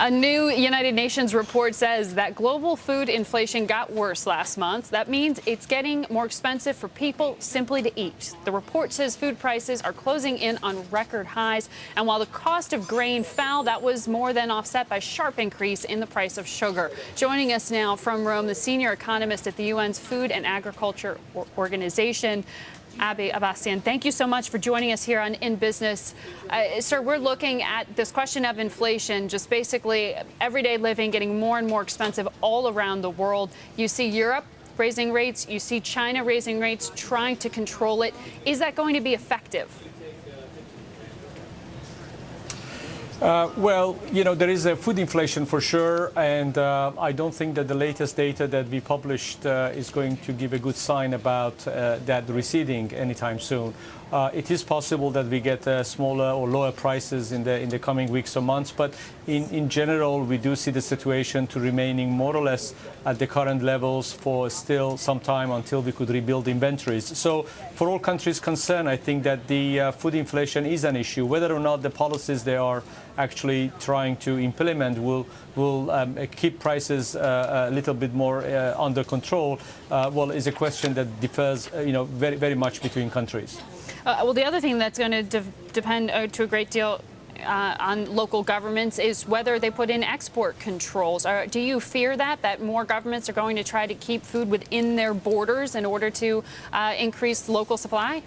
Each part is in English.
A new United Nations report says that global food inflation got worse last month. That means it's getting more expensive for people simply to eat. The report says food prices are closing in on record highs. And while the cost of grain fell, that was more than offset by a sharp increase in the price of sugar. Joining us now from Rome, the senior economist at the UN's Food and Agriculture Organization, Abdolreza Abbassian. Thank you so much for joining us here on In Business. Sir, we're looking at this question of inflation, just basically everyday living getting more and more expensive all around the world. You see Europe raising rates. You see China raising rates, trying to control it. Is that going to be effective? Well, you know, there is a food inflation for sure, and I don't think that the latest data that we published is going to give a good sign about that receding anytime soon. It is possible that we get smaller or lower prices in the coming weeks or months, but in general, we do see the situation to remaining more or less at the current levels for still some time until we could rebuild inventories. So for all countries concerned, I think that the food inflation is an issue. Whether or not the policies they are actually trying to implement will keep prices a little bit more under control, well, is a question that differs, very, very much between countries. Well, the other thing that's going to depend to a great deal on local governments is whether they put in export controls. Do you fear that more governments are going to try to keep food within their borders in order to increase local supply?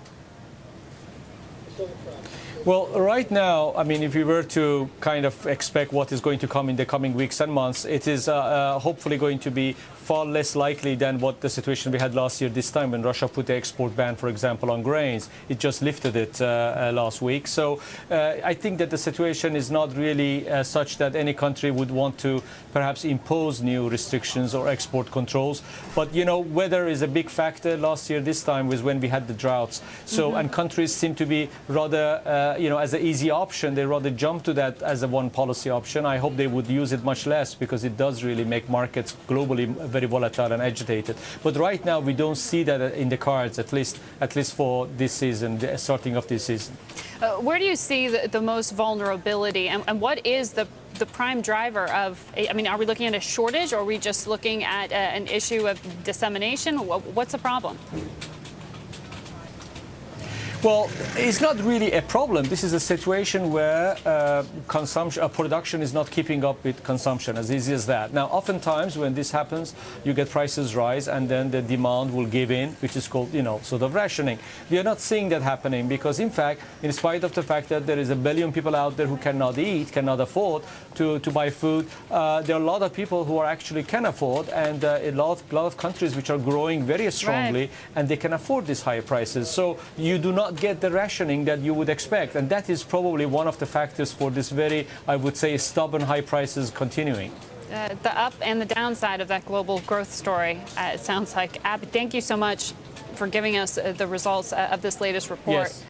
Well, right now, I mean, if we were to kind of expect what is going to come in the coming weeks and months, it is hopefully going to be far less likely than what the situation we had last year this time when Russia put the export ban, for example, on grains. It just lifted it last week. So I think that the situation is not really such that any country would want to perhaps impose new restrictions or export controls. But, weather is a big factor. Last year this time was when we had the droughts. So, and countries seem to be rather, as an easy option, they rather jump to that as a one policy option. I hope they would use it much less because it does really make markets globally very volatile and agitated. But right now, we don't see that in the cards, at least for this season, the starting of this season. Where do you see the most vulnerability, and what is the prime driver of, are we looking at a shortage, or are we just looking at an issue of dissemination? What's the problem? Well, it's not really a problem. This is a situation where production is not keeping up with consumption, as easy as that. Now, oftentimes when this happens, you get prices rise and then the demand will give in, which is called, sort of rationing. We are not seeing that happening because, in fact, in spite of the fact that there is a billion people out there who cannot eat, cannot afford to buy food, there are a lot of people who are actually can afford, and a lot of countries which are growing very strongly, right, and they can afford these higher prices. So you do not get the rationing that you would expect, and that is probably one of the factors for this very, I would say, stubborn high prices continuing. The up and the downside of that global growth story, it sounds like. Ab, thank you so much for giving us the results of this latest report. Yes.